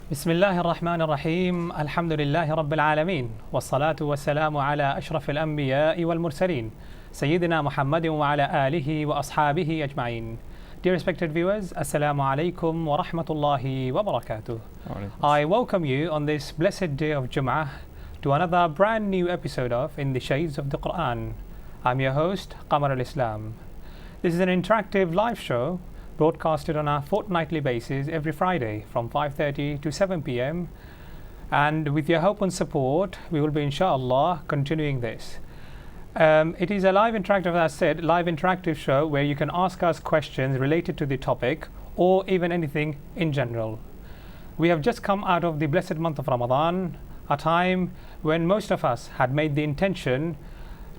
بسم الله الرحمن الرحيم الحمد لله رب العالمين والصلاة والسلام على أشرف الأنبياء والمرسلين سيدنا محمد وعلى آله وأصحابه أجمعين. Dear respected viewers, Assalamu alaikum wa rahmatullahi wa barakatuh. I welcome you on this blessed day of Jum'ah to another brand new episode of In the Shades of the Qur'an. I'm your host, Qamar al-Islam. This is an interactive live show broadcasted on a fortnightly basis every Friday from 5:30 to 7 p.m. And with your help and support, we will be inshallah continuing this. It is a live interactive, as I said, live interactive show where you can ask us questions related to the topic or even anything in general. We have just come out of the blessed month of Ramadan, a time when most of us had made the intention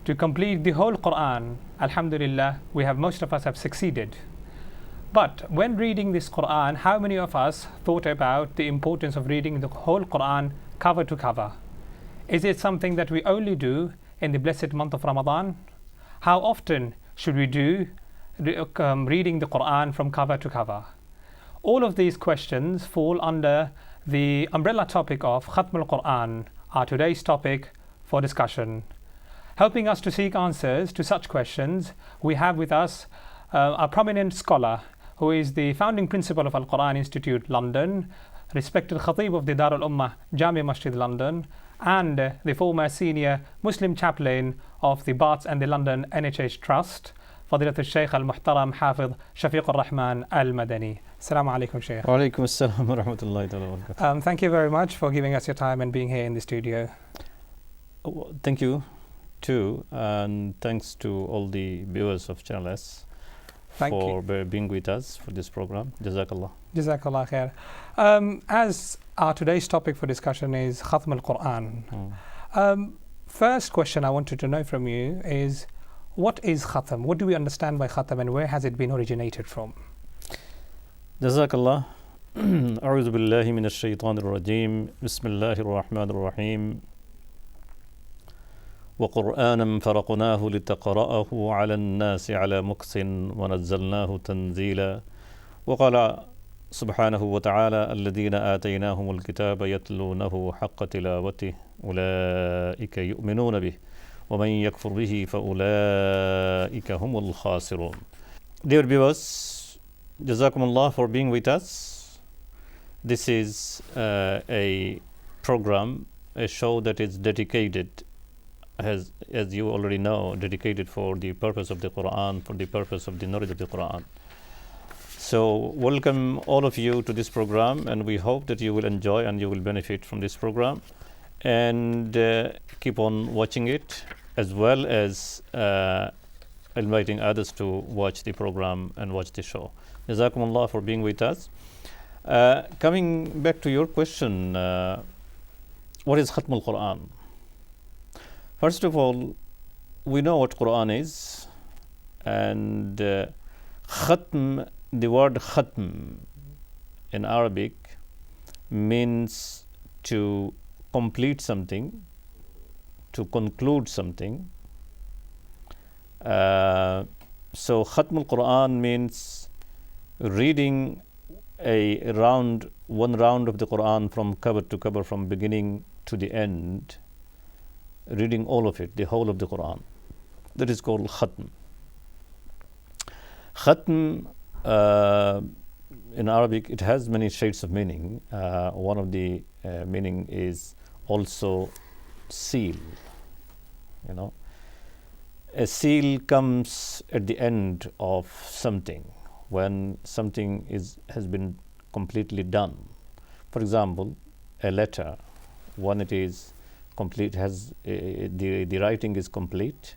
to complete the whole Qur'an. Alhamdulillah, most of us have succeeded. But when reading this Qur'an, how many of us thought about the importance of reading the whole Qur'an cover to cover? Is it something that we only do in the blessed month of Ramadan? How often should we do reading the Qur'an from cover to cover? All of these questions fall under the umbrella topic of Khatm al-Qur'an, our today's topic for discussion. Helping us to seek answers to such questions, we have with us a prominent scholar who is the founding principal of Al-Quran Institute London, respected Khatib of the Dar al-Ummah Jami Masjid London, and the former senior Muslim chaplain of the Baths and the London NHS Trust, Fadilat al-Shaykh al-Muhtaram Hafidh Shafiq al-Rahman al-Madani. Assalamu alaikum, Shaykh. Wa alaikum assalam wa rahmatullahi wa barakatuh. Thank you very much for giving us your time and being here in the studio. Thank you too, and thanks to all the viewers of Channel S for being with us for this program. Jazakallah. Jazakallah khair. As our today's topic for discussion is Khatm al-Quran. First question I wanted to know from you is, what is Khatm? What do we understand by Khatm and where has it been originated from? Jazakallah. A'udhu billahi minash shaitanir rajim. Bismillahir rahmanir rahim. وقرآنا فرقناه لتقرأه على الناس على مكث ونزلناه تنزيلا وقال سبحانه وتعالى الذين آتيناهم الكتاب يتلونه حق تلاوته أولئك يؤمنون به ومن يكفر به فأولئك هم الخاسرون. Dear viewers, Jazakumullah for being with us. This is a program, a show that is dedicated, as you already know, dedicated for the purpose of the Qur'an, for the purpose of the knowledge of the Qur'an. So welcome all of you to this program, and we hope that you will enjoy and you will benefit from this program, and keep on watching it, as well as inviting others to watch the program and watch the show. Jazakumullah for being with us. Coming back to your question, what is Khatm al-Quran? First of all, we know what Qur'an is, and Khatm, the word Khatm in Arabic means to complete something, to conclude something. So Khatm al-Quran means reading one round of the Qur'an from cover to cover, from beginning to the end, reading all of it, the whole of the Qur'an. That is called Khatm. Khatm, in Arabic, it has many shades of meaning. One of the meaning is also seal. You know, a seal comes at the end of something, when something has been completely done. For example, a letter, when it is complete, has the writing is complete,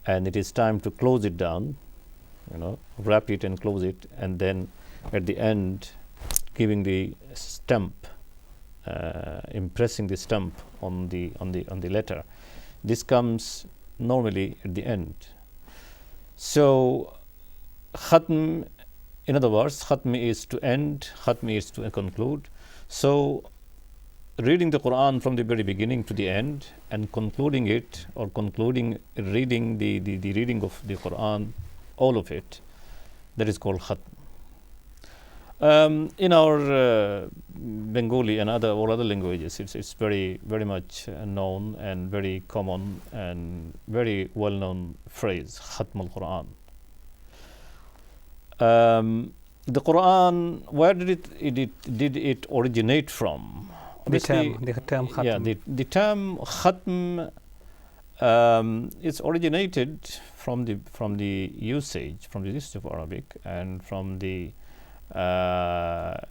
and it is time to close it down, wrap it and close it, and then at the end giving the stamp, impressing the stamp on the letter. This comes normally at the end. So Khatm, in other words, Khatm is to end, Khatm is to conclude. So reading the Qur'an from the very beginning to the end and concluding it, or reading the reading of the Qur'an, all of it, that is called Khatm. In our Bengali and all other languages, it's very much known and very common and very well known phrase, Khatm al-Quran. The Quran, where did it originate from? The term Khatm. Yeah, the term Khatm it's originated from the usage of Arabic and from the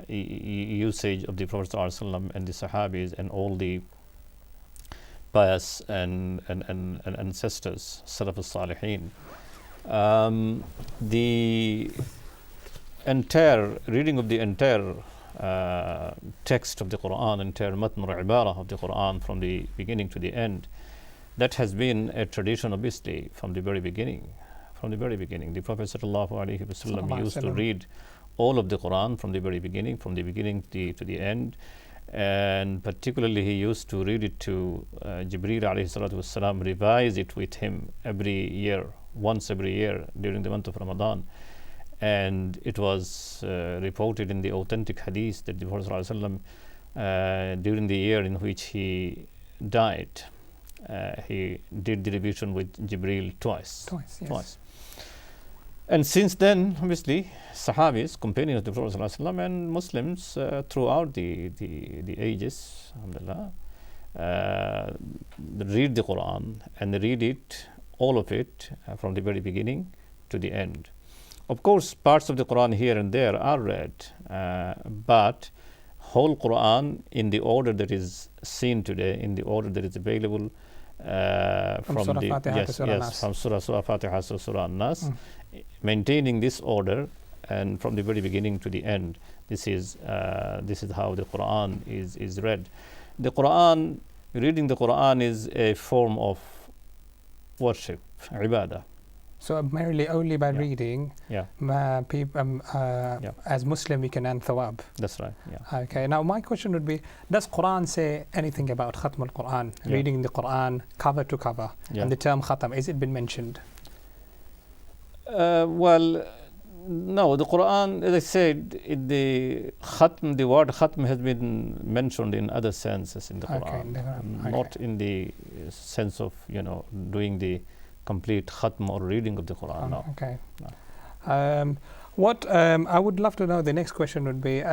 usage of the Prophet ﷺ and the Sahabis and all the pious and ancestors, Salaf al-Salihin. The entire reading of the entire text of the Quran, entire matn or ibarah of the Quran from the beginning to the end, that has been a tradition obviously from the very beginning. The Prophet ﷺ used to read all of the Quran from the very beginning, to the end, and particularly he used to read it to Jibreel alayhi salatu wassalam, revise it with him once every year during the month of Ramadan. And it was reported in the authentic hadith that the Prophet ﷺ, during the year in which he died, he did the revision with Jibreel twice. Yes. And since then, obviously, Sahabis, companions of the Prophet ﷺ, and Muslims throughout the ages, alhamdulillah, read the Quran and they read it, all of it, from the very beginning to the end. Of course, parts of the Quran here and there are read, but whole Quran in the order that is seen today, in the order that is available from Surah Fatiha to Surah Nas. From Surah Fatiha to Surah Nas, maintaining this order and from the very beginning to the end. This is how the Quran is read. Reading the Quran is a form of worship, ibadah. So merely only by reading, as Muslim we can earn thawab. That's right. Yeah. Okay. Now my question would be: does Quran say anything about Khatm al-Quran, reading the Quran cover to cover, and the term Khatam? Is it been mentioned? Well, no. The Quran, as I said, the word Khatm has been mentioned in other senses in the Quran, not in the sense of doing the complete khatm or reading of the Quran. No. Okay. No. What I would love to know, the next question would be,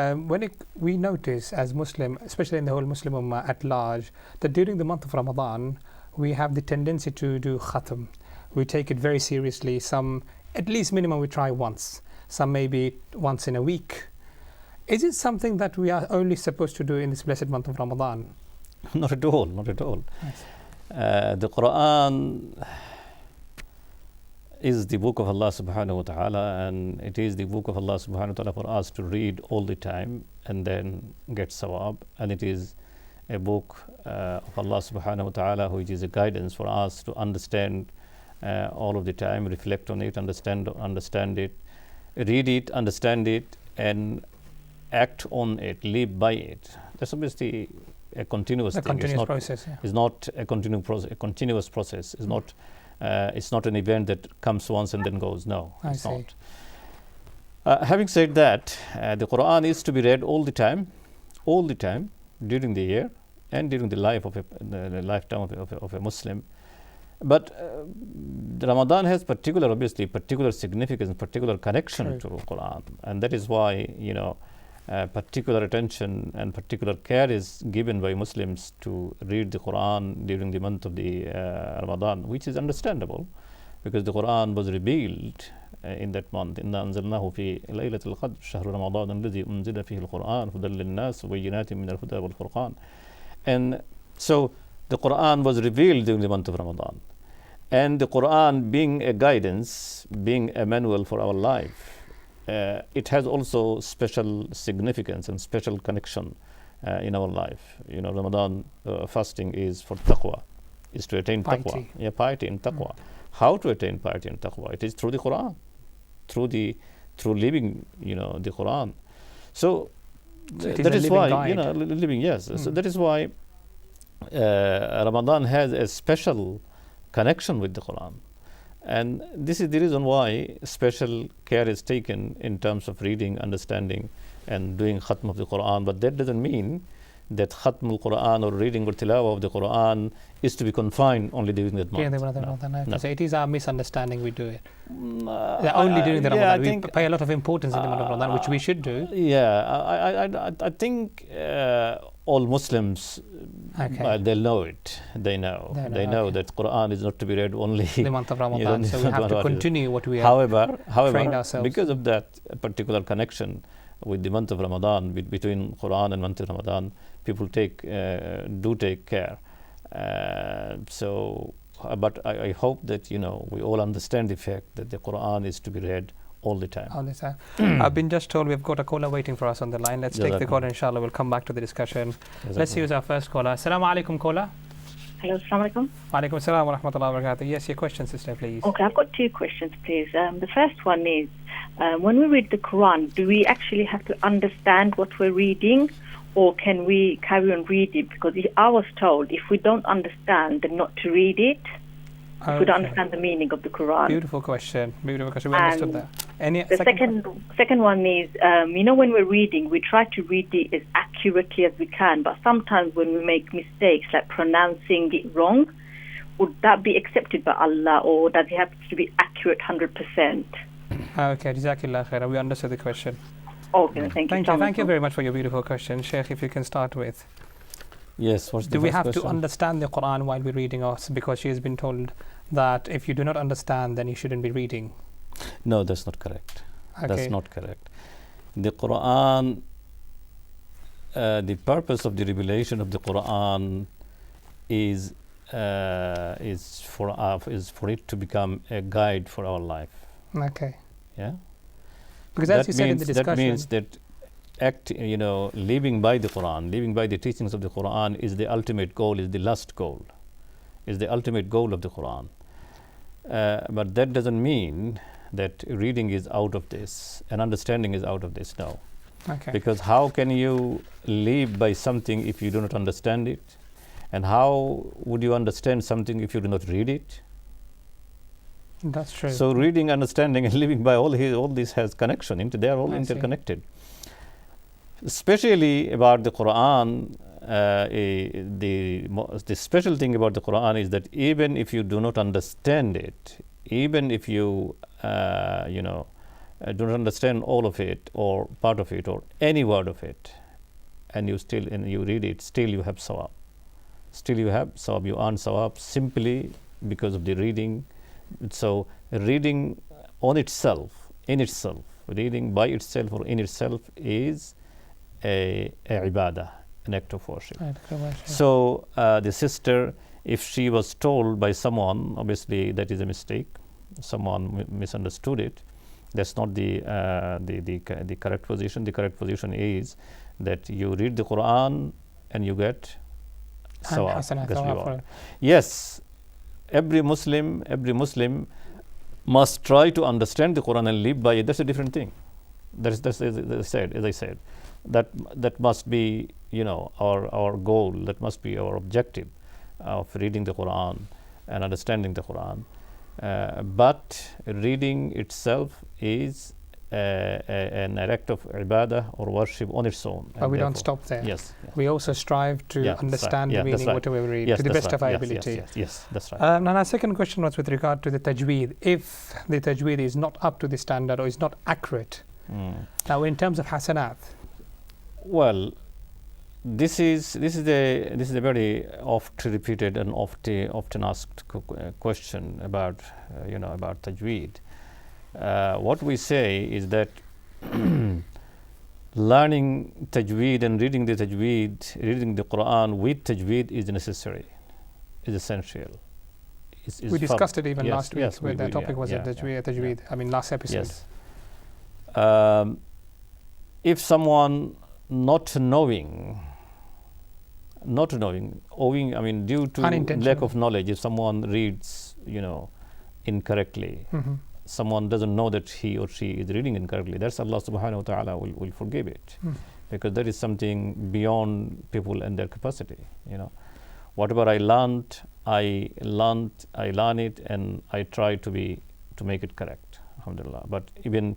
we notice as Muslim, especially in the whole Muslim Ummah at large, that during the month of Ramadan, we have the tendency to do khatm. We take it very seriously. Some, at least minimum, we try once. Some maybe once in a week. Is it something that we are only supposed to do in this blessed month of Ramadan? Not at all. Nice. The Quran is the book of Allah subhanahu wa ta'ala, and it is the book of Allah subhanahu wa ta'ala for us to read all the time and then get sawab. And it is a book of Allah subhanahu wa ta'ala which is a guidance for us to understand all of the time, reflect on it, understand it, read it, understand it, and act on it, live by it. That's obviously a continuous thing. Continuous process. Yeah. It's not a continuous process. It's not an event that comes once and then goes. No, it's not. Having said that, the Quran is to be read all the time, during the year and during the lifetime of a Muslim. But Ramadan has particular significance, particular connection to Quran, and that is why particular attention and particular care is given by Muslims to read the Quran during the month of the Ramadan, which is understandable because the Quran was revealed in that month. إِنَّا أَنزَلْنَاهُ فِي لَيْلَةِ الْقَدْرِ شَهْرُ رَمَضَانَ الَّذِي أُنزِلَ فِيهِ الْقُرْآنُ هُدًى لِلنَّاسِ وَبَيِّنَاتٍ مِنَ الْهُدَى وَالْفُرْقَانِ. And so the Quran was revealed during the month of Ramadan. And the Quran being a guidance, being a manual for our life, it has also special significance and special connection in our life. Ramadan fasting is for taqwa, is to attain taqwa. Yeah, piety and taqwa. How to attain piety and taqwa? It is through the Quran, through living, the Quran. So that is why, living, yes. So that is why Ramadan has a special connection with the Quran. And this is the reason why special care is taken in terms of reading, understanding, and doing khatm of the Qur'an. But that doesn't mean that khatm al-Qur'an or reading or tilawah of the Qur'an is to be confined only during that month. No. So it is our misunderstanding we do it. They're only during the Ramadan. We pay a lot of importance in the month of Ramadan, which we should do. I think all Muslims, they'll know it. They know that Qur'an is not to be read only the month of Ramadan. So we have to continue what we have trained ourselves. Because of that particular connection with the month of Ramadan, between Qur'an and month of Ramadan, people do take care. But I hope that we all understand the fact that the Qur'an is to be read all the time. All the time. I've been just told we've got a caller waiting for us on the line. Let's take the call, inshallah. We'll come back to the discussion. Let's use our first caller. Assalamu alaikum, caller. Hello, assalamu alaikum. Wa alaikum assalam wa rahmatullahi wa barakatuh. Yes, your question, sister, please. Okay, I've got two questions, please. The first one is, when we read the Quran, do we actually have to understand what we're reading, or can we carry on reading? Because I was told if we don't understand, then not to read it. If we don't understand the meaning of the Quran. Beautiful question. We understood that. The second one is, when we're reading, we try to read it as accurately as we can, but sometimes when we make mistakes, like pronouncing it wrong, would that be accepted by Allah, or does it have to be accurate 100%? Okay, Jazakallah khair. We understood the question. Okay, thank you very much for your beautiful question. Sheikh, if you can start with. Yes, do we have to understand the Quran while we're reading, or because she has been told that if you do not understand, then you shouldn't be reading? No, that's not correct. Okay. That's not correct. The Quran, the purpose of the revelation of the Quran is for it to become a guide for our life. Okay. Yeah. Because as you said in the discussion, that means that living by the Quran, living by the teachings of the Quran is the ultimate goal, is the last goal, is the ultimate goal of the Quran. But that doesn't mean that reading is out of this and understanding is out of this. No. Okay. Because how can you live by something if you do not understand it? And how would you understand something if you do not read it? That's true. So reading, understanding, and living by all this has connection. They are all interconnected. Especially about the Quran, the special thing about the Quran is that even if you do not understand it, even if you do not understand all of it or part of it or any word of it, and you read it, still you have sawab. Still you have sawab. You earn sawab simply because of the reading. So reading in itself, reading by itself or in itself is a ibadah, an act of worship. So the sister, if she was told by someone, obviously that is a mistake. Someone misunderstood it. That's not the correct position. The correct position is that you read the Quran and you get sawab. Yes, every Muslim must try to understand the Quran and live by it. That's a different thing. That's as I said. That must be our goal. That must be our objective of reading the Quran and understanding the Quran. But reading itself is an act of ibadah or worship on its own. But we don't stop there. Yes. We also strive to understand the meaning whatever we read to the best of our ability. Yes, that's right. And our second question was with regard to the tajweed. If the tajweed is not up to the standard or is not accurate, now in terms of hasanat. Well, this is a very oft repeated and often asked question about about tajweed. What we say is that learning tajweed and reading the Quran with tajweed is necessary, is essential. We discussed it even last week where the topic was tajweed. I mean, last episode. Yes. If someone not knowing, due to lack of knowledge, if someone reads, incorrectly, someone doesn't know that he or she is reading incorrectly, that's Allah subhanahu wa ta'ala will forgive it. Because that is something beyond people and their capacity, Whatever I learned, I learn it, and I try to make it correct. Alhamdulillah. But even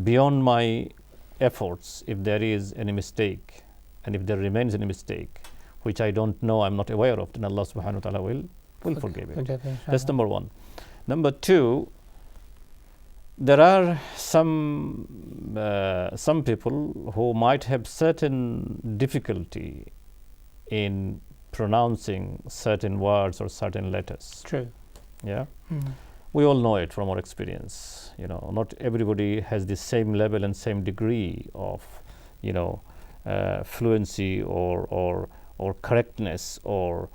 beyond my efforts, if there is any mistake, and if there remains any mistake, which I don't know, I'm not aware of, then Allah subhanahu wa ta'ala will forgive it. That's number one. Number two, there are some people who might have certain difficulty in pronouncing certain words or certain letters. True. Yeah. We all know it from our experience. Not everybody has the same level and same degree of, fluency or correctness or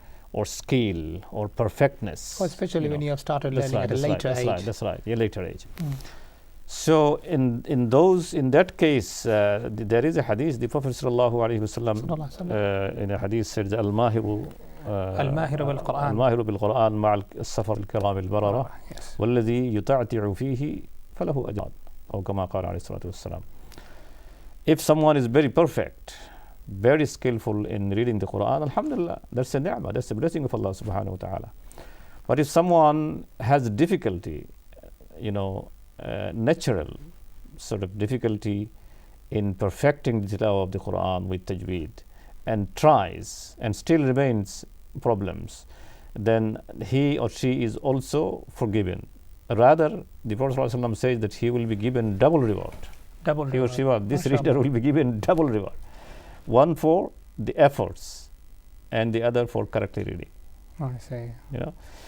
skill or perfectness. Especially when you have started learning at a later age. That's right. A later age. So in that case, there is a hadith. The Prophet sallallahu alaihi wasallam in a hadith said, "Al-mahiru bil Qur'an ma'al as-safar al-kiram al-barara, walladhi yuta'ti'u fihi falahu ajran." Or kama qala alayhi salatu wassalam. If someone is very perfect, very skillful in reading the Qur'an, alhamdulillah, that's a ni'mah, that's a blessing of Allah subhanahu wa ta'ala. But if someone has difficulty, natural sort of difficulty in perfecting the tilawah of the Qur'an with tajweed, and tries and still remains problems, then he or she is also forgiven. Rather, the Prophet ﷺ says that he will be given double reward. He or she, this reader will be given double reward. One for the efforts, and the other for correctly reading. I see.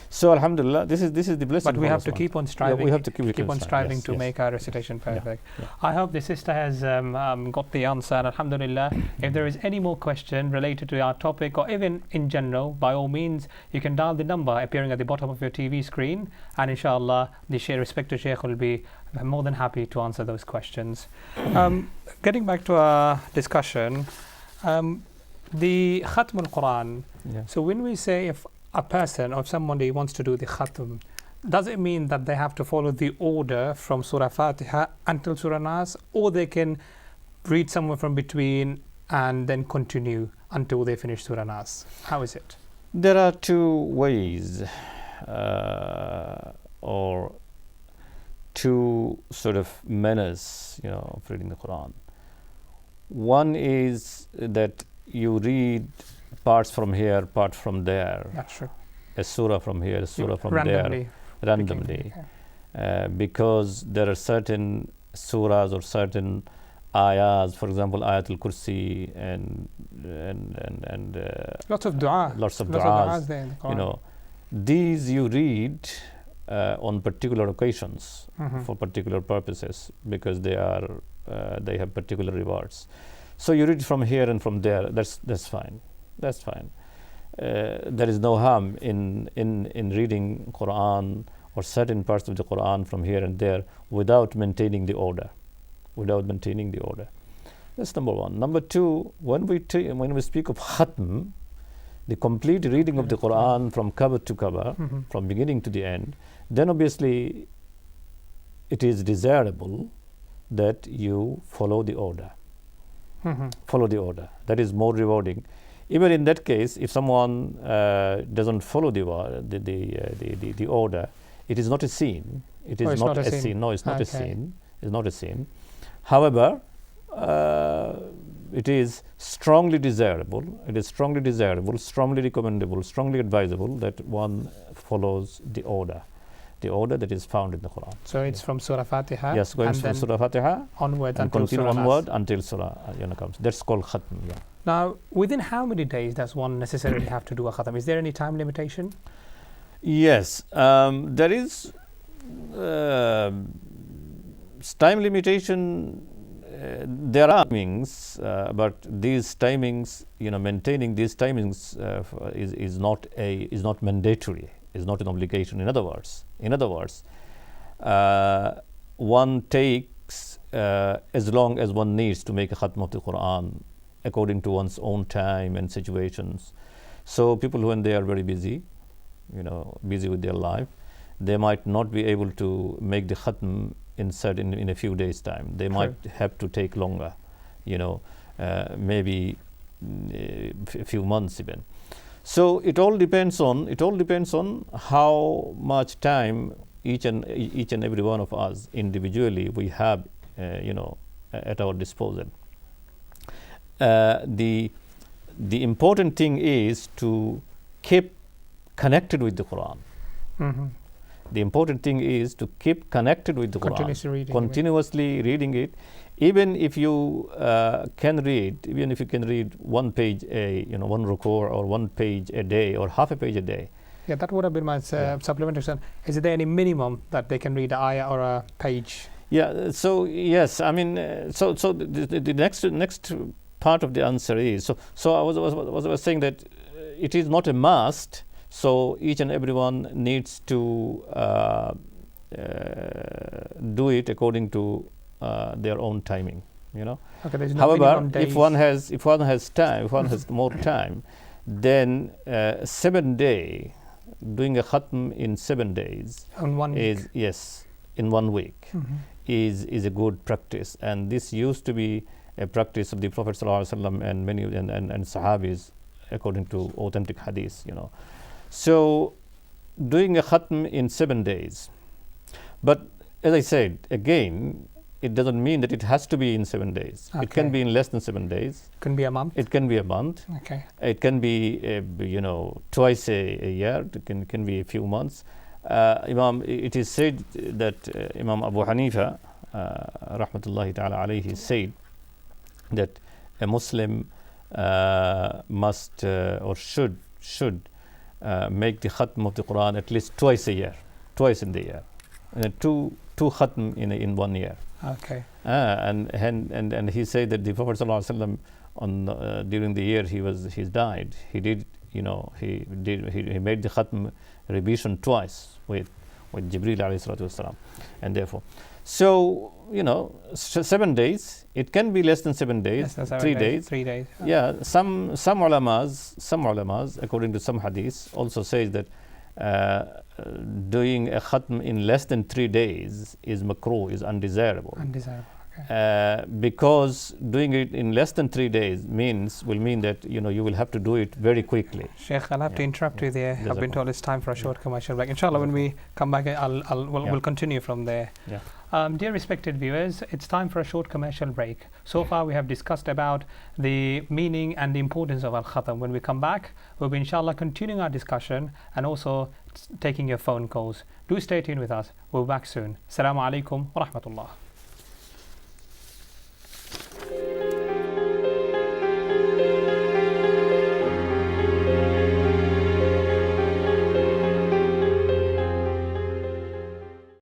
So alhamdulillah, this is the blessing. But we have to keep on striving. Yeah, we have to keep on striving to make our recitation perfect. I hope the sister has got the answer. And alhamdulillah, if there is any more question related to our topic or even in general, by all means, you can dial the number appearing at the bottom of your TV screen, and inshallah, the respected Sheikh will be more than happy to answer those questions. Getting back to our discussion, the Khatm al-Quran. So when we say if a person or somebody wants to do the Khatm, does it mean that they have to follow the order from Surah Fatiha until Surah Nas, or they can read somewhere from between and then continue until they finish Surah Nas? How is it? There are two ways or two sort of manners, of reading the Quran. One is that you read parts from here, parts from there. That's true. A surah from here, a surah from randomly there, randomly, because there are certain surahs or certain ayahs, for example, Ayatul Kursi and lots of du'as. Lots of du'as there in the Quran. These you read on particular occasions for particular purposes, because they have particular rewards. So you read from here and from there. That's fine. That's fine. There is no harm in reading Quran or certain parts of the Quran from here and there without maintaining the order. That's number one. Number two, when we speak of Khatm, the complete reading of the Quran from cover to cover, from beginning to the end, then obviously it is desirable that you follow the order. Follow the order. That is more rewarding. Even in that case, if someone doesn't follow the order, it is not a sin. It is not a sin. No, it's not a sin. It's not a sin. However, it is strongly desirable. It is strongly desirable, strongly recommendable, strongly advisable that one follows the order that is found in the Quran. So it's from Surah Fatiha. Yes, going from Surah Fatiha onward and until continue Surah onward Nas. until Surah comes. That's called Khatm. Yeah. Now, within how many days does one necessarily have to do a Khatm? Is there any time limitation? Yes, there is time limitation. There are timings, but these timings, maintaining these timings is not mandatory. Is not an obligation. In other words, one takes as long as one needs to make a Khatm of the Quran according to one's own time and situations. So people, when they are very busy, busy with their life, they might not be able to make the Khatm in a few days' time. They might have to take longer, maybe a few months even. So it all depends on how much time each and every one of us individually we have, at our disposal. The important thing is to keep connected with the Quran. Mm-hmm. The important thing is to keep connected with the Quran, continuously reading it. Even if you can read 1 page one ruku or 1 page a day or half a page a day. Yeah, that would have been my supplementary question. Is there any minimum that they can read an ayah or a page? Yeah. So yes, I mean, the next part of the answer is so I was saying that it is not a must. So each and everyone needs to do it according to their own timing. Okay, there's no However, if one has time, if one has more time, then 7 day, doing a khatm in 7 days on 1 week. In 1 week is a good practice, and this used to be a practice of the Prophet ﷺ and many and Sahabis according to authentic hadith. So doing a khatm in 7 days, but as I said again, it doesn't mean that it has to be in 7 days. Okay. It can be in less than 7 days. It can be a month. It can be a month. Okay. It can be twice a year. It can be a few months. It is said that Imam Abu Hanifa rahmatullahi ta'ala alayhi said that a Muslim must or should make the khatm of the Quran at least twice in the year, two khatm in 1 year. Okay. And he said that the Prophet ﷺ during the year he died, he made the khatm revision twice with Jibreel alayhi salatu wasalam, and therefore, 7 days. It can be less than 7 days, 3 days. 3 days. Yeah, some ulamas, according to some hadiths, also says that doing a khatm in less than 3 days is makruh, is undesirable. Okay. Because doing it in less than 3 days will mean that you will have to do it very quickly. Sheikh, I'll have to interrupt you there. I've been told it's time for a short commercial break. Inshallah, when we come back, we'll continue from there. Yeah. Dear respected viewers, it's time for a short commercial break. So far we have discussed about the meaning and the importance of Al-Khatam. When we come back, we'll be inshallah continuing our discussion and also taking your phone calls. Do stay tuned with us. We'll be back soon. Assalamu alaikum wa rahmatullah.